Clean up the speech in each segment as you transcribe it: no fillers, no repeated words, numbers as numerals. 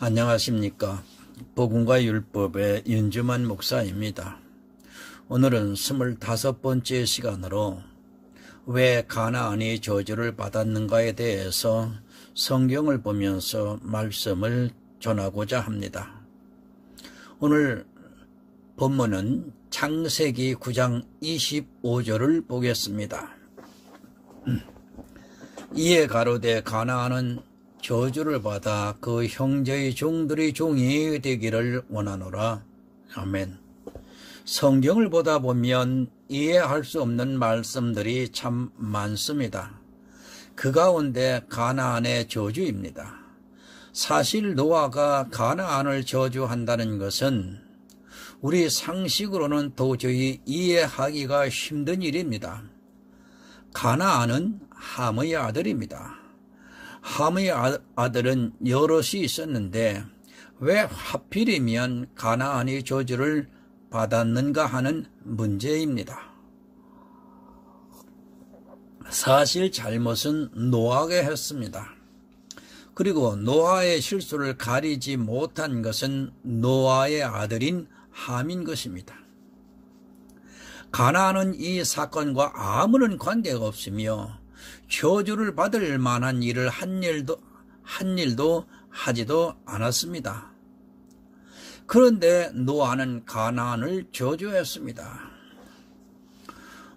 안녕하십니까. 복음과 율법의 윤주만 목사입니다. 오늘은 25번째 시간으로 왜 가나안이 저주를 받았는가에 대해서 성경을 보면서 말씀을 전하고자 합니다. 오늘 본문은 창세기 9장 25절을 보겠습니다. 이에 가로되 가나안은 저주를 받아 그 형제의 종들의 종이 되기를 원하노라. 아멘. 성경을 보다 보면 이해할 수 없는 말씀들이 참 많습니다. 그 가운데 가나안의 저주입니다. 사실 노아가 가나안을 저주한다는 것은 우리 상식으로는 도저히 이해하기가 힘든 일입니다. 가나안은 함의 아들입니다. 함의 아들은 여럿이 있었는데 왜 하필이면 가나안이 저주를 받았는가 하는 문제입니다. 사실 잘못은 노아가 했습니다. 그리고 노아의 실수를 가리지 못한 것은 노아의 아들인 함인 것입니다. 가나안은 이 사건과 아무런 관계가 없으며 저주를 받을 만한 일을 한 일도 하지도 않았습니다. 그런데 노아는 가나안을 저주했습니다.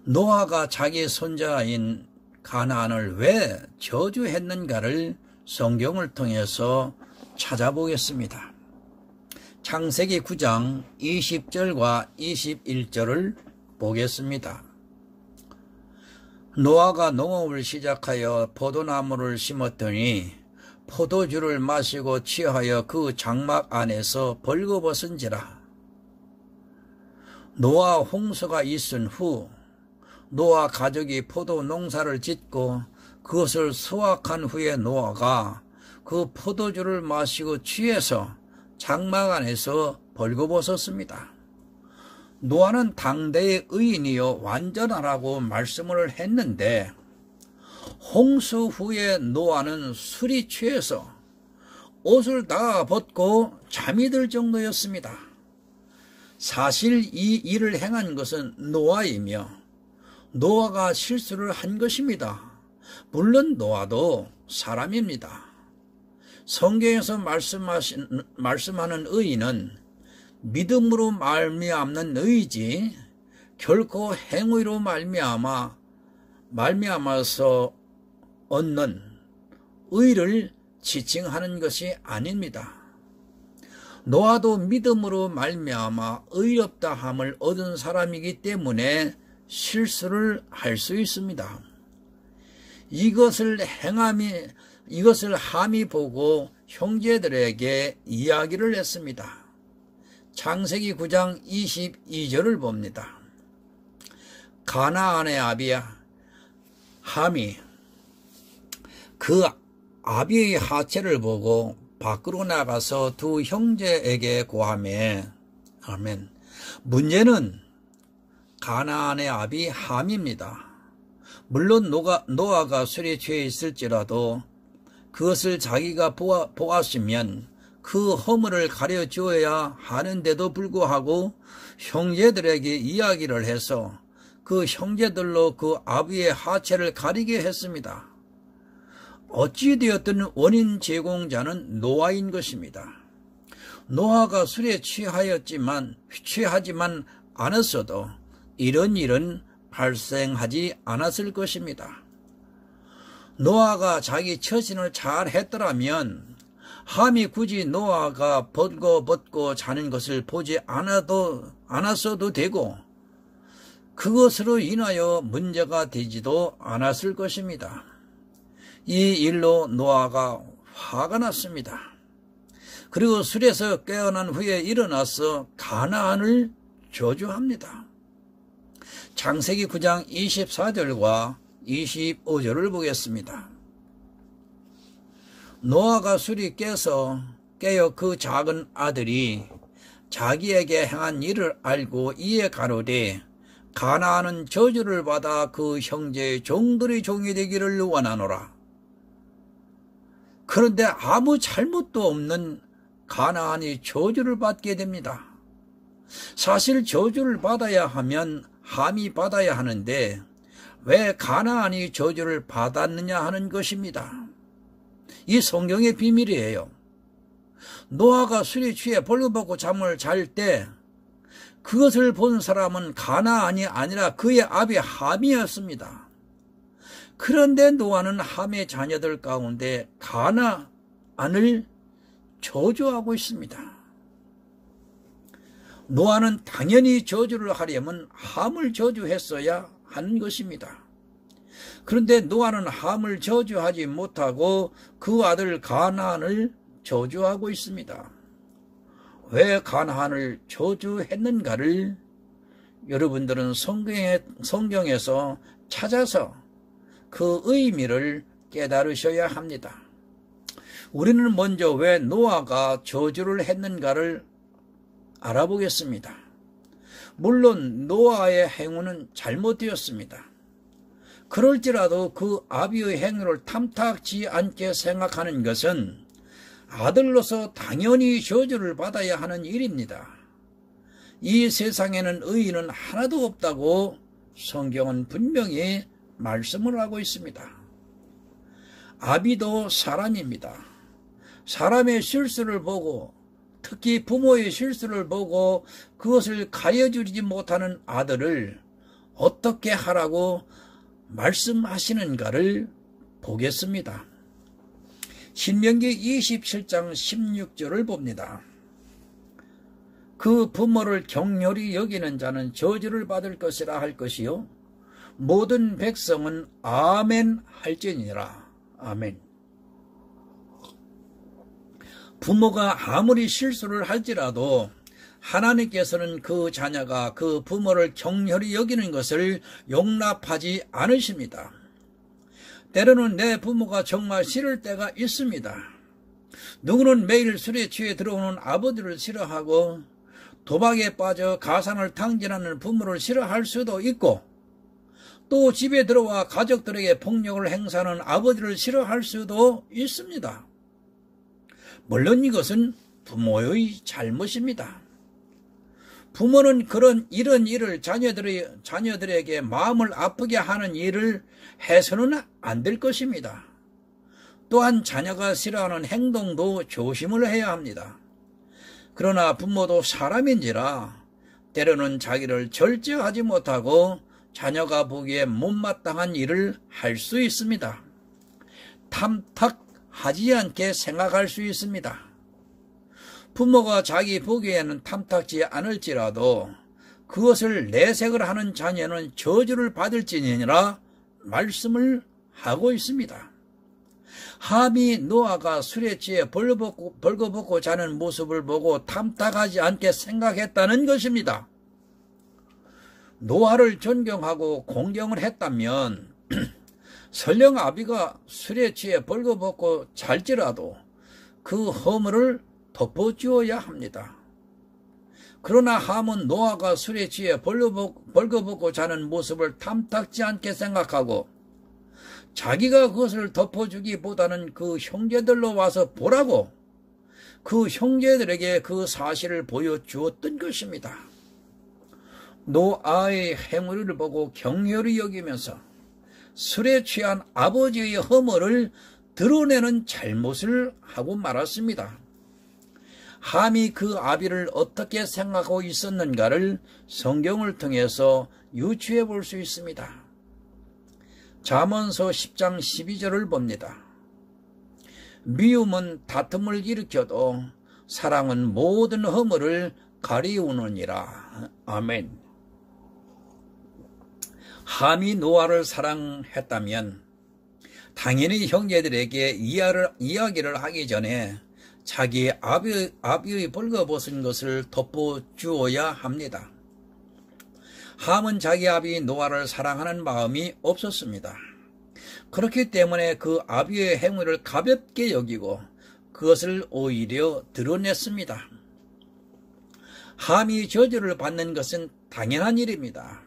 노아가 자기 손자인 가나안을 왜 저주했는가를 성경을 통해서 찾아보겠습니다. 창세기 9장 20절과 21절을 보겠습니다. 노아가 농업을 시작하여 포도나무를 심었더니 포도주를 마시고 취하여 그 장막 안에서 벌거벗은지라. 노아 홍수가 있은 후 노아 가족이 포도 농사를 짓고 그것을 수확한 후에 노아가 그 포도주를 마시고 취해서 장막 안에서 벌거벗었습니다. 노아는 당대의 의인이요 완전하라고 말씀을 했는데 홍수 후에 노아는 술이 취해서 옷을 다 벗고 잠이 들 정도였습니다. 사실 이 일을 행한 것은 노아이며 노아가 실수를 한 것입니다. 물론 노아도 사람입니다. 성경에서 말씀하는 의인은 믿음으로 말미암는 의지 결코 행위로 말미암아서 얻는 의를 지칭하는 것이 아닙니다. 노아도 믿음으로 말미암아 의롭다 함을 얻은 사람이기 때문에 실수를 할 수 있습니다. 이것을 함이 보고 형제들에게 이야기를 했습니다. 창세기 9장 22절을 봅니다. 가나안의 아비 함이 그 아비의 하체를 보고 밖으로 나가서 두 형제에게 고하매. 아멘. 문제는 가나안의 아비 함입니다. 물론 노아가 술에 취해 있을지라도 그것을 자기가 보았으면 그 허물을 가려주어야 하는데도 불구하고 형제들에게 이야기를 해서 그 형제들로 그 아비의 하체를 가리게 했습니다. 어찌되었든 원인 제공자는 노아인 것입니다. 노아가 술에 취하지만 않았어도 이런 일은 발생하지 않았을 것입니다. 노아가 자기 처신을 잘 했더라면 함이 굳이 노아가 벌거벗고 자는 것을 보지 않았어도 되고 그것으로 인하여 문제가 되지도 않았을 것입니다. 이 일로 노아가 화가 났습니다. 그리고 술에서 깨어난 후에 일어나서 가나안을 저주합니다. 창세기 9장 24절과 25절을 보겠습니다. 노아가 술이 깨어 그 작은 아들이 자기에게 행한 일을 알고 이에 가로되 가나안은 저주를 받아 그 형제의 종들의 종이 되기를 원하노라. 그런데 아무 잘못도 없는 가나안이 저주를 받게 됩니다. 사실 저주를 받아야 하면 함이 받아야 하는데 왜 가나안이 저주를 받았느냐 하는 것입니다. 이 성경의 비밀이에요. 노아가 술에 취해 벌거벗고 잠을 잘 때 그것을 본 사람은 가나안이 아니라 그의 아비 함이었습니다. 그런데 노아는 함의 자녀들 가운데 가나안을 저주하고 있습니다. 노아는 당연히 저주를 하려면 함을 저주했어야 하는 것입니다. 그런데 노아는 함을 저주하지 못하고 그 아들 가나안을 저주하고 있습니다. 왜 가나안을 저주했는가를 여러분들은 성경에서 찾아서 그 의미를 깨달으셔야 합니다. 우리는 먼저 왜 노아가 저주를 했는가를 알아보겠습니다. 물론 노아의 행위는 잘못되었습니다. 그럴지라도 그 아비의 행위를 탐탁지 않게 생각하는 것은 아들로서 당연히 저주를 받아야 하는 일입니다. 이 세상에는 의인은 하나도 없다고 성경은 분명히 말씀을 하고 있습니다. 아비도 사람입니다. 사람의 실수를 보고 특히 부모의 실수를 보고 그것을 가려주지 못하는 아들을 어떻게 하라고 말씀하시는가를 보겠습니다. 신명기 27장 16절을 봅니다. 그 부모를 격렬히 여기는 자는 저주를 받을 것이라 할 것이요 모든 백성은 아멘 할지니라. 아멘. 부모가 아무리 실수를 할지라도 하나님께서는 그 자녀가 그 부모를 격렬히 여기는 것을 용납하지 않으십니다. 때로는 내 부모가 정말 싫을 때가 있습니다. 누구는 매일 술에 취해 들어오는 아버지를 싫어하고 도박에 빠져 가산을 탕진하는 부모를 싫어할 수도 있고 또 집에 들어와 가족들에게 폭력을 행사하는 아버지를 싫어할 수도 있습니다. 물론 이것은 부모의 잘못입니다. 부모는 이런 일을 자녀들에게 마음을 아프게 하는 일을 해서는 안 될 것입니다. 또한 자녀가 싫어하는 행동도 조심을 해야 합니다. 그러나 부모도 사람인지라 때로는 자기를 절제하지 못하고 자녀가 보기에 못마땅한 일을 할 수 있습니다. 탐탁하지 않게 생각할 수 있습니다. 부모가 자기 보기에는 탐탁지 않을지라도 그것을 내색을 하는 자녀는 저주를 받을지니라 말씀을 하고 있습니다. 함이 노아가 술에 취해 벌거벗고 자는 모습을 보고 탐탁하지 않게 생각했다는 것입니다. 노아를 존경하고 공경을 했다면 설령 아비가 술에 취해 벌거벗고 잘지라도 그 허물을 덮어주어야 합니다. 그러나 함은 노아가 술에 취해 벌거벗고 자는 모습을 탐탁지 않게 생각하고 자기가 그것을 덮어주기보다는 그 형제들로 와서 보라고 그 형제들에게 그 사실을 보여주었던 것입니다. 노아의 행위를 보고 격렬히 여기면서 술에 취한 아버지의 허물을 드러내는 잘못을 하고 말았습니다. 함이 그 아비를 어떻게 생각하고 있었는가를 성경을 통해서 유추해 볼 수 있습니다. 잠언서 10장 12절을 봅니다. 미움은 다툼을 일으켜도 사랑은 모든 허물을 가리우느니라. 아멘. 함이 노아를 사랑했다면 당연히 형제들에게 이야기를 하기 전에 자기 아비의 벌거벗은 것을 덮어주어야 합니다. 함은 자기 아비 노아를 사랑하는 마음이 없었습니다. 그렇기 때문에 그 아비의 행위를 가볍게 여기고 그것을 오히려 드러냈습니다. 함이 저주를 받는 것은 당연한 일입니다.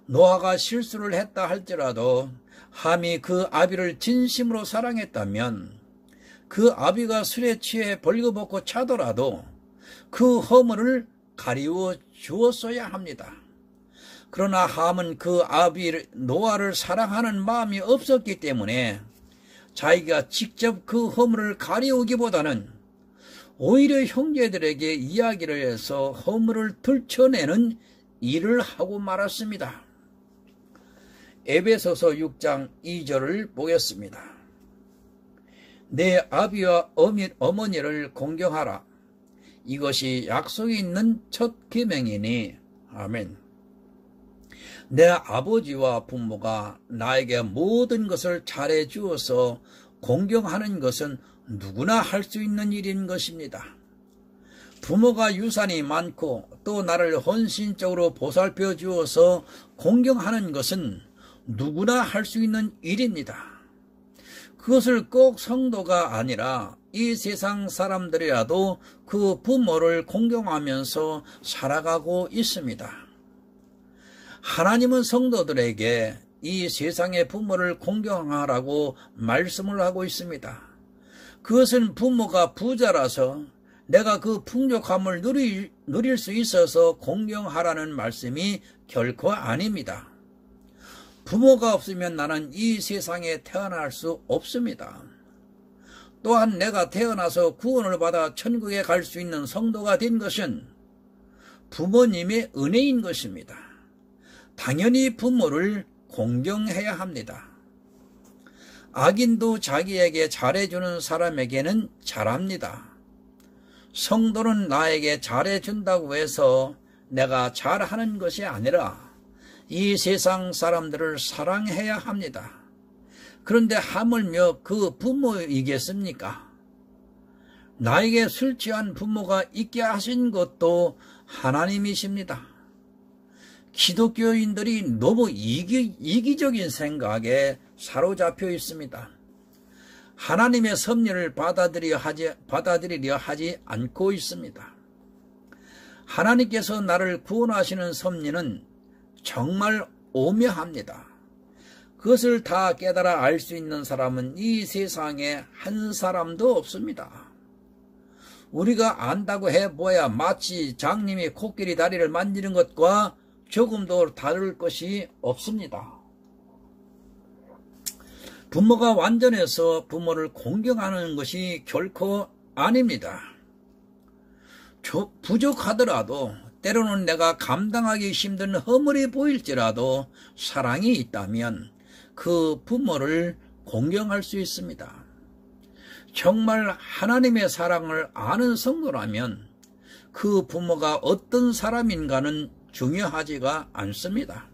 노아가 실수를 했다 할지라도 함이 그 아비를 진심으로 사랑했다면 그 아비가 술에 취해 벌거벗고 차더라도 그 허물을 가리워 주었어야 합니다. 그러나 함은 그 아비 노아를 사랑하는 마음이 없었기 때문에 자기가 직접 그 허물을 가리우기보다는 오히려 형제들에게 이야기를 해서 허물을 들춰내는 일을 하고 말았습니다. 에베소서 6장 2절을 보겠습니다. 내 아비와 어머니를 공경하라. 이것이 약속이 있는 첫 계명이니. 아멘. 내 아버지와 부모가 나에게 모든 것을 잘해 주어서 공경하는 것은 누구나 할 수 있는 일인 것입니다. 부모가 유산이 많고 또 나를 헌신적으로 보살펴 주어서 공경하는 것은 누구나 할 수 있는 일입니다. 그것을 꼭 성도가 아니라 이 세상 사람들이라도 그 부모를 공경하면서 살아가고 있습니다. 하나님은 성도들에게 이 세상의 부모를 공경하라고 말씀을 하고 있습니다. 그것은 부모가 부자라서 내가 그 풍족함을 누릴 수 있어서 공경하라는 말씀이 결코 아닙니다. 부모가 없으면 나는 이 세상에 태어날 수 없습니다. 또한 내가 태어나서 구원을 받아 천국에 갈 수 있는 성도가 된 것은 부모님의 은혜인 것입니다. 당연히 부모를 공경해야 합니다. 악인도 자기에게 잘해주는 사람에게는 잘합니다. 성도는 나에게 잘해준다고 해서 내가 잘하는 것이 아니라 이 세상 사람들을 사랑해야 합니다. 그런데 하물며 그 부모이겠습니까? 나에게 술 취한 부모가 있게 하신 것도 하나님이십니다. 기독교인들이 너무 이기적인 생각에 사로잡혀 있습니다. 하나님의 섭리를 받아들이려 하지 않고 있습니다. 하나님께서 나를 구원하시는 섭리는 정말 오묘합니다. 그것을 다 깨달아 알 수 있는 사람은 이 세상에 한 사람도 없습니다. 우리가 안다고 해보야 마치 장님이 코끼리 다리를 만지는 것과 조금도 다를 것이 없습니다. 부모가 완전해서 부모를 공경하는 것이 결코 아닙니다. 부족하더라도 때로는 내가 감당하기 힘든 허물이 보일지라도 사랑이 있다면 그 부모를 공경할 수 있습니다. 정말 하나님의 사랑을 아는 성도라면 그 부모가 어떤 사람인가는 중요하지가 않습니다.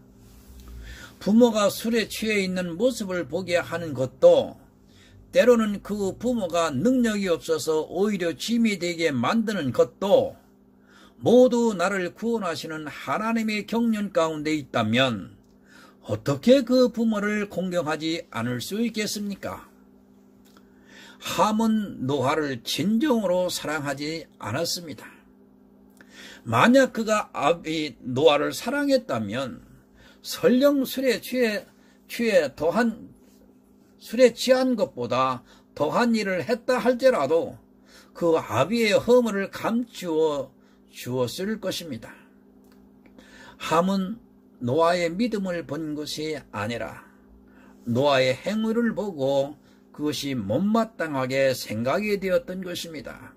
부모가 술에 취해 있는 모습을 보게 하는 것도 때로는 그 부모가 능력이 없어서 오히려 짐이 되게 만드는 것도 모두 나를 구원하시는 하나님의 경륜 가운데 있다면 어떻게 그 부모를 공경하지 않을 수 있겠습니까? 함은 노아를 진정으로 사랑하지 않았습니다. 만약 그가 아비 노아를 사랑했다면 설령 술에 취한 것보다 더한 일을 했다 할지라도 그 아비의 허물을 감추어 주었을 것입니다. 함은 노아의 믿음을 본 것이 아니라 노아의 행위를 보고 그것이 못마땅하게 생각이 되었던 것입니다.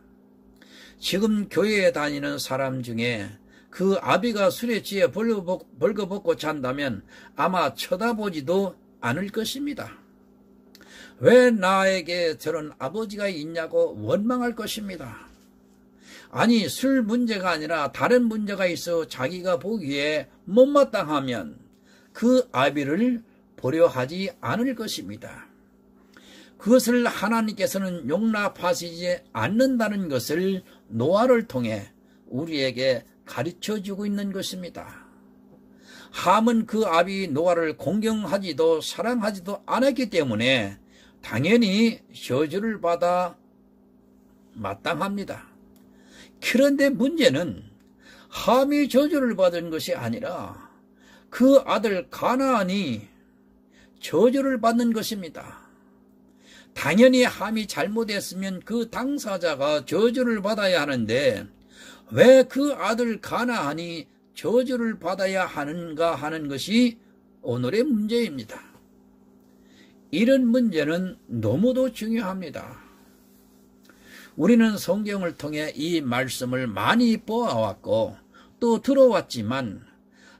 지금 교회에 다니는 사람 중에 그 아비가 술에 취해 벌거벗고 잔다면 아마 쳐다보지도 않을 것입니다. 왜 나에게 저런 아버지가 있냐고 원망할 것입니다. 아니, 술 문제가 아니라 다른 문제가 있어 자기가 보기에 못마땅하면 그 아비를 보려 하지 않을 것입니다. 그것을 하나님께서는 용납하시지 않는다는 것을 노아를 통해 우리에게 가르쳐주고 있는 것입니다. 함은 그 아비 노아를 공경하지도 사랑하지도 않았기 때문에 당연히 저주를 받아 마땅합니다. 그런데 문제는 함이 저주를 받은 것이 아니라 그 아들 가나안이 저주를 받는 것입니다. 당연히 함이 잘못했으면 그 당사자가 저주를 받아야 하는데 왜 그 아들 가나안이 저주를 받아야 하는가 하는 것이 오늘의 문제입니다. 이런 문제는 너무도 중요합니다. 우리는 성경을 통해 이 말씀을 많이 보아왔고 또 들어왔지만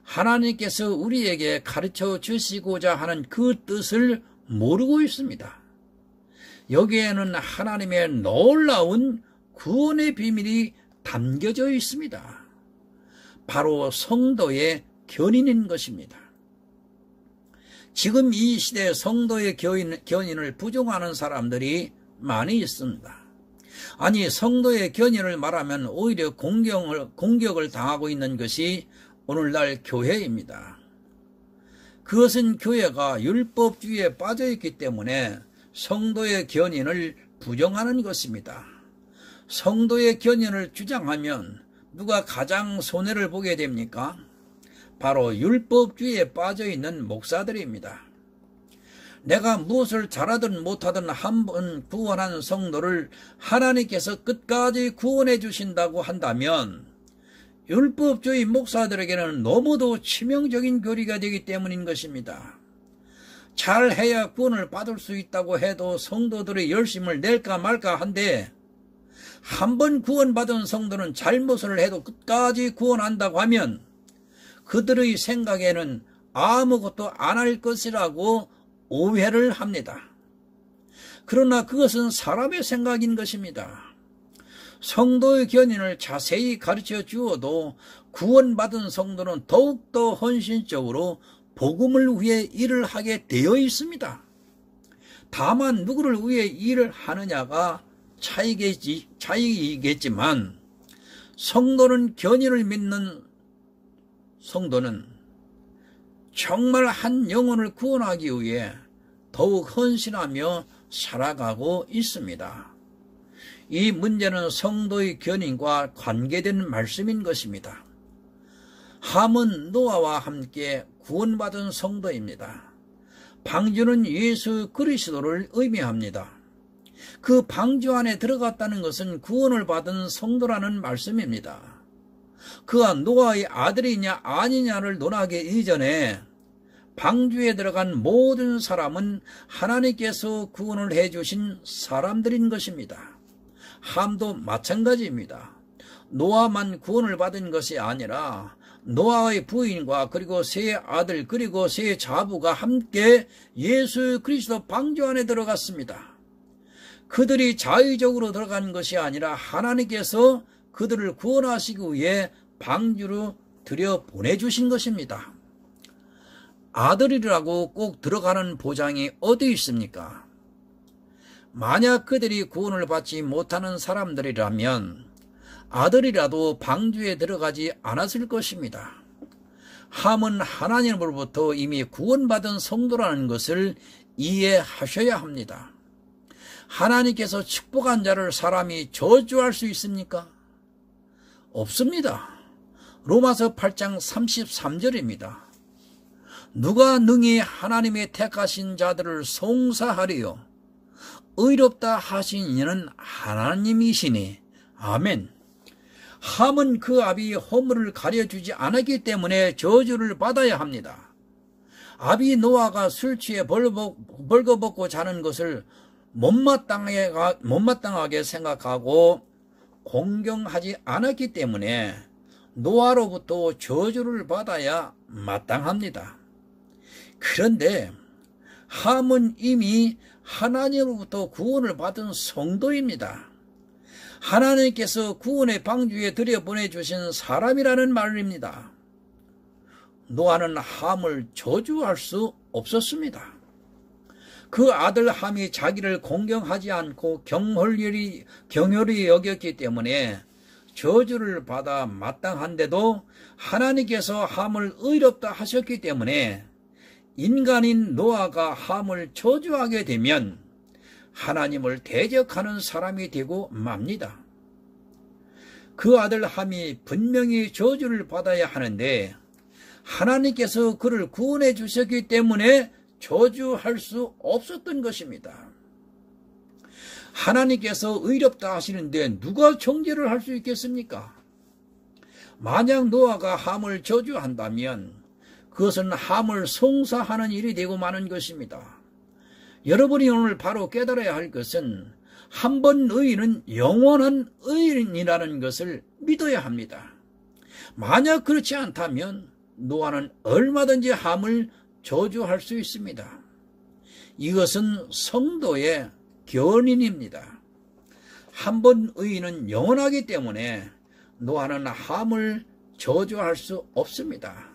하나님께서 우리에게 가르쳐 주시고자 하는 그 뜻을 모르고 있습니다. 여기에는 하나님의 놀라운 구원의 비밀이 담겨져 있습니다. 바로 성도의 견인인 것입니다. 지금 이 시대에 성도의 견인을 부정하는 사람들이 많이 있습니다. 아니, 성도의 견인을 말하면 오히려 공격을 당하고 있는 것이 오늘날 교회입니다. 그것은 교회가 율법주의에 빠져있기 때문에 성도의 견인을 부정하는 것입니다. 성도의 견인을 주장하면 누가 가장 손해를 보게 됩니까? 바로 율법주의에 빠져있는 목사들입니다. 내가 무엇을 잘하든 못하든 한 번 구원한 성도를 하나님께서 끝까지 구원해 주신다고 한다면 율법주의 목사들에게는 너무도 치명적인 교리가 되기 때문인 것입니다. 잘해야 구원을 받을 수 있다고 해도 성도들의 열심을 낼까 말까 한데 한 번 구원받은 성도는 잘못을 해도 끝까지 구원한다고 하면 그들의 생각에는 아무것도 안 할 것이라고 오해를 합니다. 그러나 그것은 사람의 생각인 것입니다. 성도의 견인을 자세히 가르쳐 주어도 구원받은 성도는 더욱더 헌신적으로 복음을 위해 일을 하게 되어 있습니다. 다만 누구를 위해 일을 하느냐가 차이겠지만 성도는 견인을 믿는 성도는 정말 한 영혼을 구원하기 위해 더욱 헌신하며 살아가고 있습니다. 이 문제는 성도의 견인과 관계된 말씀인 것입니다. 함은 노아와 함께 구원받은 성도입니다. 방주는 예수 그리스도를 의미합니다. 그 방주 안에 들어갔다는 것은 구원을 받은 성도라는 말씀입니다. 그가 노아의 아들이냐 아니냐를 논하기 이전에 방주에 들어간 모든 사람은 하나님께서 구원을 해주신 사람들인 것입니다. 함도 마찬가지입니다. 노아만 구원을 받은 것이 아니라 노아의 부인과 그리고 세 아들 그리고 세 자부가 함께 예수 그리스도 방주 안에 들어갔습니다. 그들이 자의적으로 들어간 것이 아니라 하나님께서 그들을 구원하시기 위해 방주로 들여보내주신 것입니다. 아들이라고 꼭 들어가는 보장이 어디 있습니까? 만약 그들이 구원을 받지 못하는 사람들이라면 아들이라도 방주에 들어가지 않았을 것입니다. 함은 하나님으로부터 이미 구원받은 성도라는 것을 이해하셔야 합니다. 하나님께서 축복한 자를 사람이 저주할 수 있습니까? 없습니다. 로마서 8장 33절입니다. 누가 능히 하나님의 택하신 자들을 송사하리요? 의롭다 하신 이는 하나님이시니. 아멘. 함은 그 아비 허물을 가려주지 않았기 때문에 저주를 받아야 합니다. 아비 노아가 술 취해 벌거벗고 자는 것을 못마땅하게 생각하고 공경하지 않았기 때문에 노아로부터 저주를 받아야 마땅합니다. 그런데 함은 이미 하나님으로부터 구원을 받은 성도입니다. 하나님께서 구원의 방주에 들여보내주신 사람이라는 말입니다. 노아는 함을 저주할 수 없었습니다. 그 아들 함이 자기를 공경하지 않고 경홀히 여겼기 때문에 저주를 받아 마땅한데도 하나님께서 함을 의롭다 하셨기 때문에 인간인 노아가 함을 저주하게 되면 하나님을 대적하는 사람이 되고 맙니다. 그 아들 함이 분명히 저주를 받아야 하는데 하나님께서 그를 구원해 주셨기 때문에 저주할 수 없었던 것입니다. 하나님께서 의롭다 하시는데 누가 정죄를 할 수 있겠습니까? 만약 노아가 함을 저주한다면 그것은 함을 송사하는 일이 되고 마는 것입니다. 여러분이 오늘 바로 깨달아야 할 것은 한 번 의인은 영원한 의인이라는 것을 믿어야 합니다. 만약 그렇지 않다면 노아는 얼마든지 함을 저주할 수 있습니다. 이것은 성도의 견인입니다. 한 번 의인은 영원하기 때문에 노아는 함을 저주할 수 없습니다.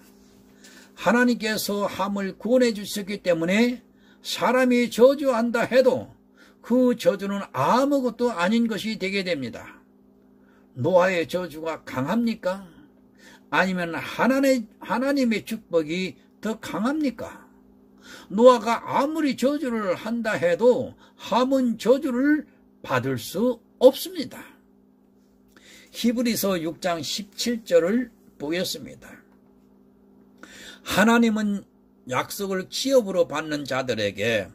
하나님께서 함을 구원해 주셨기 때문에 사람이 저주한다 해도 그 저주는 아무것도 아닌 것이 되게 됩니다. 노아의 저주가 강합니까? 아니면 하나님의 축복이 더 강합니까? 노아가 아무리 저주를 한다 해도 함은 저주를 받을 수 없습니다. 히브리서 6장 17절을 보겠습니다. 하나님은 약속을 기업으로 받는 자들에게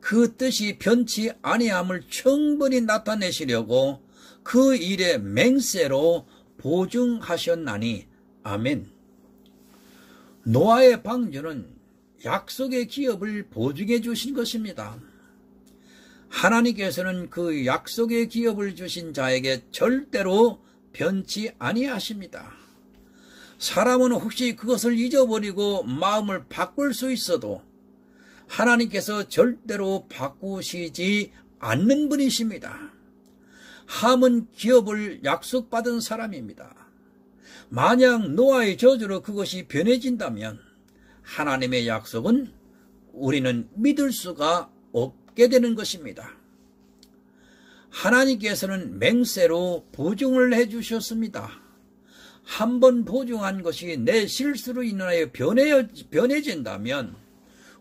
그 뜻이 변치 아니함을 충분히 나타내시려고 그 일에 맹세로 보증하셨나니. 아멘. 노아의 방주는 약속의 기업을 보증해 주신 것입니다. 하나님께서는 그 약속의 기업을 주신 자에게 절대로 변치 아니하십니다. 사람은 혹시 그것을 잊어버리고 마음을 바꿀 수 있어도 하나님께서 절대로 바꾸시지 않는 분이십니다. 함은 기업을 약속받은 사람입니다. 만약 노아의 저주로 그것이 변해진다면 하나님의 약속은 우리는 믿을 수가 없게 되는 것입니다. 하나님께서는 맹세로 보증을 해주셨습니다. 한 번 보증한 것이 내 실수로 인하여 변해진다면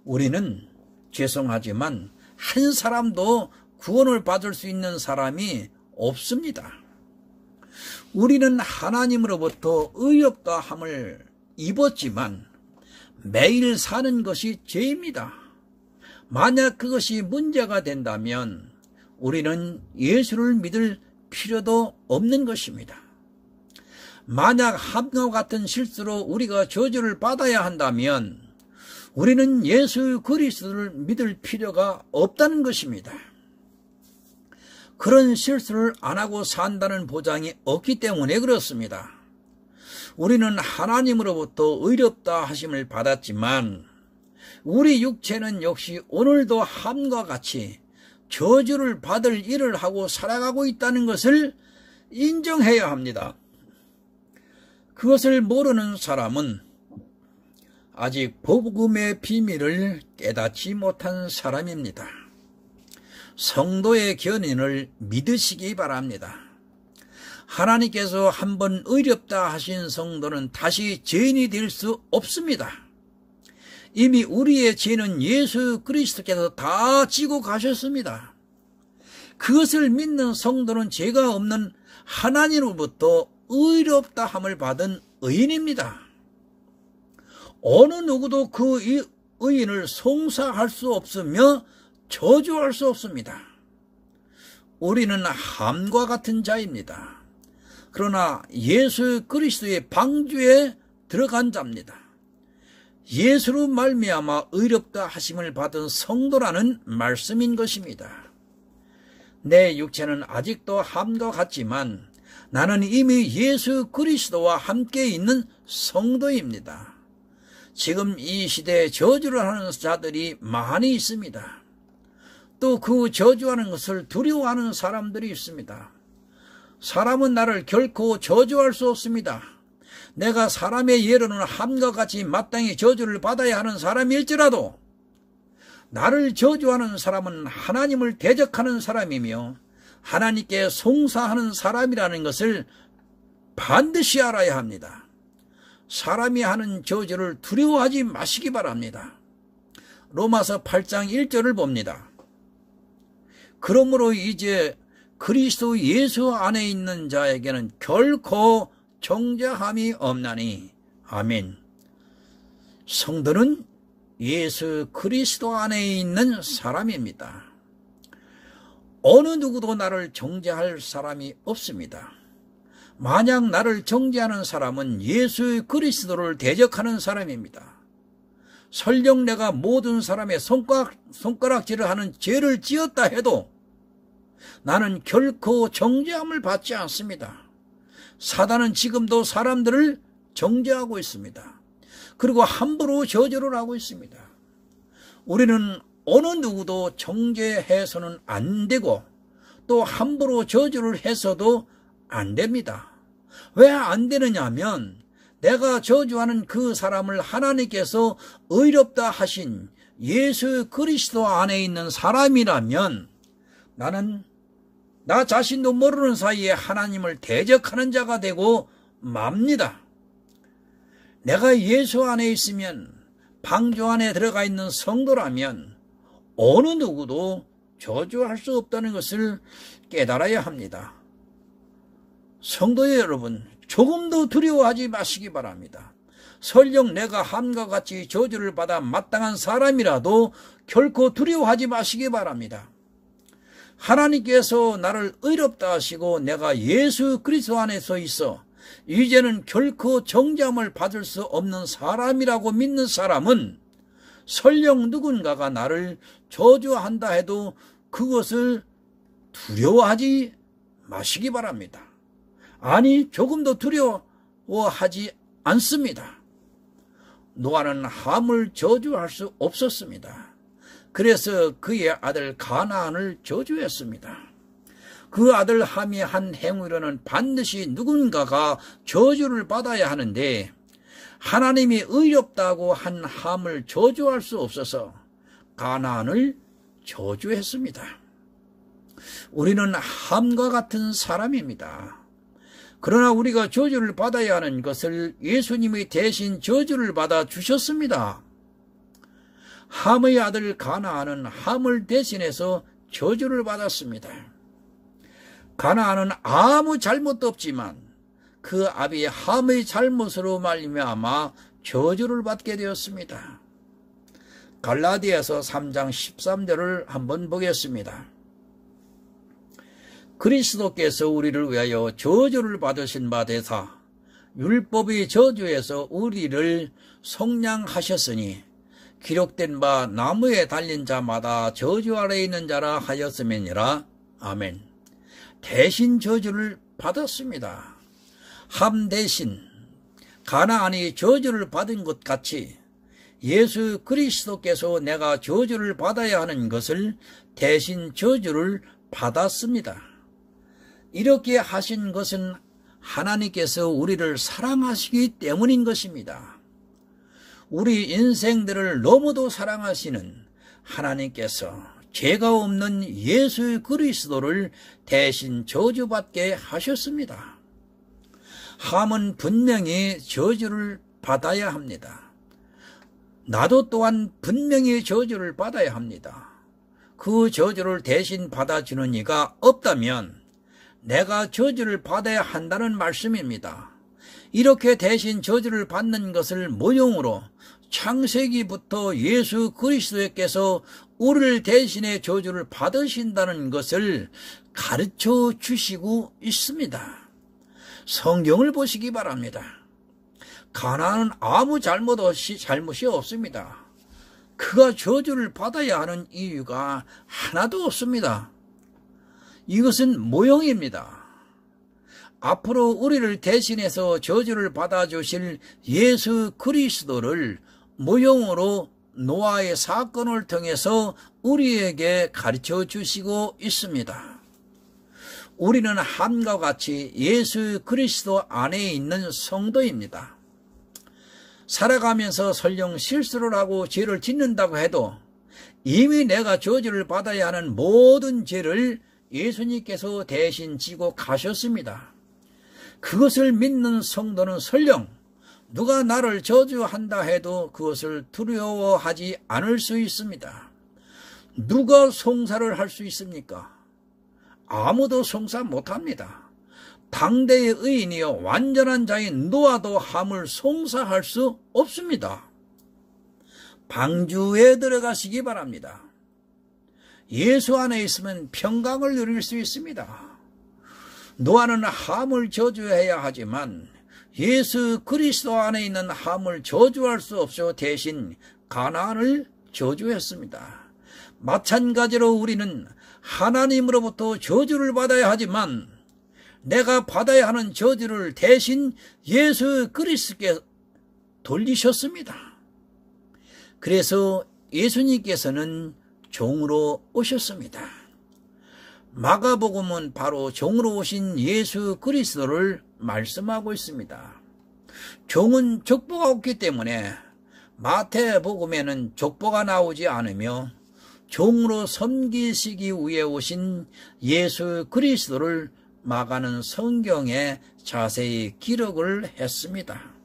우리는 죄송하지만 한 사람도 구원을 받을 수 있는 사람이 없습니다. 우리는 하나님으로부터 의롭다 함을 입었지만 매일 사는 것이 죄입니다. 만약 그것이 문제가 된다면 우리는 예수를 믿을 필요도 없는 것입니다. 만약 함과 같은 실수로 우리가 저주를 받아야 한다면 우리는 예수 그리스도를 믿을 필요가 없다는 것입니다. 그런 실수를 안 하고 산다는 보장이 없기 때문에 그렇습니다. 우리는 하나님으로부터 의롭다 하심을 받았지만 우리 육체는 역시 오늘도 함과 같이 저주를 받을 일을 하고 살아가고 있다는 것을 인정해야 합니다. 그것을 모르는 사람은 아직 복음의 비밀을 깨닫지 못한 사람입니다. 성도의 견인을 믿으시기 바랍니다. 하나님께서 한번 의롭다 하신 성도는 다시 죄인이 될 수 없습니다. 이미 우리의 죄는 예수 그리스도께서 다 지고 가셨습니다. 그것을 믿는 성도는 죄가 없는 하나님으로부터 의롭다 함을 받은 의인입니다. 어느 누구도 그 의인을 송사할 수 없으며 저주할 수 없습니다. 우리는 함과 같은 자입니다. 그러나 예수 그리스도의 방주에 들어간 자입니다. 예수로 말미암아 의롭다 하심을 받은 성도라는 말씀인 것입니다. 내 육체는 아직도 함과 같지만 나는 이미 예수 그리스도와 함께 있는 성도입니다. 지금 이 시대에 저주를 하는 자들이 많이 있습니다. 또 그 저주하는 것을 두려워하는 사람들이 있습니다. 사람은 나를 결코 저주할 수 없습니다. 내가 사람의 예로는 함과 같이 마땅히 저주를 받아야 하는 사람일지라도 나를 저주하는 사람은 하나님을 대적하는 사람이며 하나님께 송사하는 사람이라는 것을 반드시 알아야 합니다. 사람이 하는 저주를 두려워하지 마시기 바랍니다. 로마서 8장 1절을 봅니다. 그러므로 이제 그리스도 예수 안에 있는 자에게는 결코 정죄함이 없나니. 아멘. 성도는 예수 그리스도 안에 있는 사람입니다. 어느 누구도 나를 정죄할 사람이 없습니다. 만약 나를 정죄하는 사람은 예수 그리스도를 대적하는 사람입니다. 설령 내가 모든 사람의 손가락질을 하는 죄를 지었다 해도 나는 결코 정죄함을 받지 않습니다. 사단은 지금도 사람들을 정죄하고 있습니다. 그리고 함부로 저주를 하고 있습니다. 우리는 어느 누구도 정죄해서는 안 되고 또 함부로 저주를 해서도 안 됩니다. 왜 안 되느냐 하면 내가 저주하는 그 사람을 하나님께서 의롭다 하신 예수 그리스도 안에 있는 사람이라면 나는 나 자신도 모르는 사이에 하나님을 대적하는 자가 되고 맙니다. 내가 예수 안에 있으면 방주 안에 들어가 있는 성도라면 어느 누구도 저주할 수 없다는 것을 깨달아야 합니다. 성도 여러분, 조금도 두려워하지 마시기 바랍니다. 설령 내가 함과 같이 저주를 받아 마땅한 사람이라도 결코 두려워하지 마시기 바랍니다. 하나님께서 나를 의롭다 하시고 내가 예수 그리스도 안에서 있어 이제는 결코 정죄함을 받을 수 없는 사람이라고 믿는 사람은 설령 누군가가 나를 저주한다 해도 그것을 두려워하지 마시기 바랍니다. 아니, 조금도 두려워하지 않습니다. 노아는 함을 저주할 수 없었습니다. 그래서 그의 아들 가나안을 저주했습니다. 그 아들 함이 한 행위로는 반드시 누군가가 저주를 받아야 하는데 하나님이 의롭다고 한 함을 저주할 수 없어서 가나안을 저주했습니다. 우리는 함과 같은 사람입니다. 그러나 우리가 저주를 받아야 하는 것을 예수님이 대신 저주를 받아 주셨습니다. 함의 아들 가나안은 함을 대신해서 저주를 받았습니다. 가나안은 아무 잘못도 없지만 그 아비 함의 잘못으로 말미암아 저주를 받게 되었습니다. 갈라디아서 3장 13절을 한번 보겠습니다. 그리스도께서 우리를 위하여 저주를 받으신 바 되사 율법의 저주에서 우리를 속량하셨으니 기록된 바 나무에 달린 자마다 저주 아래에 있는 자라 하였음이니라. 아멘. 대신 저주를 받았습니다. 함 대신 가나안이 저주를 받은 것 같이 예수 그리스도께서 내가 저주를 받아야 하는 것을 대신 저주를 받았습니다. 이렇게 하신 것은 하나님께서 우리를 사랑하시기 때문인 것입니다. 우리 인생들을 너무도 사랑하시는 하나님께서 죄가 없는 예수 그리스도를 대신 저주받게 하셨습니다. 함은 분명히 저주를 받아야 합니다. 나도 또한 분명히 저주를 받아야 합니다. 그 저주를 대신 받아주는 이가 없다면 내가 저주를 받아야 한다는 말씀입니다. 이렇게 대신 저주를 받는 것을 모형으로 창세기부터 예수 그리스도께서 우리를 대신해 저주를 받으신다는 것을 가르쳐 주시고 있습니다. 성경을 보시기 바랍니다. 가나안은 아무 잘못이 없습니다. 그가 저주를 받아야 하는 이유가 하나도 없습니다. 이것은 모형입니다. 앞으로 우리를 대신해서 저주를 받아주실 예수 그리스도를 모형으로 노아의 사건을 통해서 우리에게 가르쳐 주시고 있습니다. 우리는 함과 같이 예수 그리스도 안에 있는 성도입니다. 살아가면서 설령 실수를 하고 죄를 짓는다고 해도 이미 내가 저주를 받아야 하는 모든 죄를 예수님께서 대신 지고 가셨습니다. 그것을 믿는 성도는 설령 누가 나를 저주한다 해도 그것을 두려워하지 않을 수 있습니다. 누가 송사를 할 수 있습니까? 아무도 송사 못합니다. 당대의 의인이여 완전한 자인 노아도 함을 송사할 수 없습니다. 방주에 들어가시기 바랍니다. 예수 안에 있으면 평강을 누릴 수 있습니다. 노아는 함을 저주해야 하지만 예수 그리스도 안에 있는 함을 저주할 수 없어 대신 가나안을 저주했습니다. 마찬가지로 우리는 하나님으로부터 저주를 받아야 하지만 내가 받아야 하는 저주를 대신 예수 그리스도께 돌리셨습니다. 그래서 예수님께서는 종으로 오셨습니다. 마가복음은 바로 종으로 오신 예수 그리스도를 말씀하고 있습니다. 종은 족보가 없기 때문에 마태복음에는 족보가 나오지 않으며 종으로 섬기시기 위해 오신 예수 그리스도를 마가는 성경에 자세히 기록을 했습니다.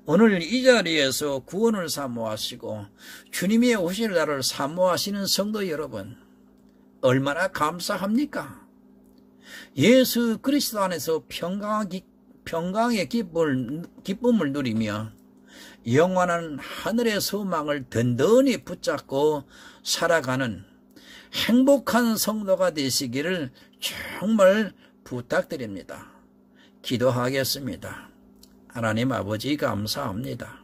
오늘 이 자리에서 구원을 사모하시고 주님이 오실 날을 사모하시는 성도 여러분, 얼마나 감사합니까? 예수 그리스도 안에서 평강의 기쁨을 누리며 영원한 하늘의 소망을 든든히 붙잡고 살아가는 행복한 성도가 되시기를 정말 부탁드립니다. 기도하겠습니다. 하나님 아버지 감사합니다.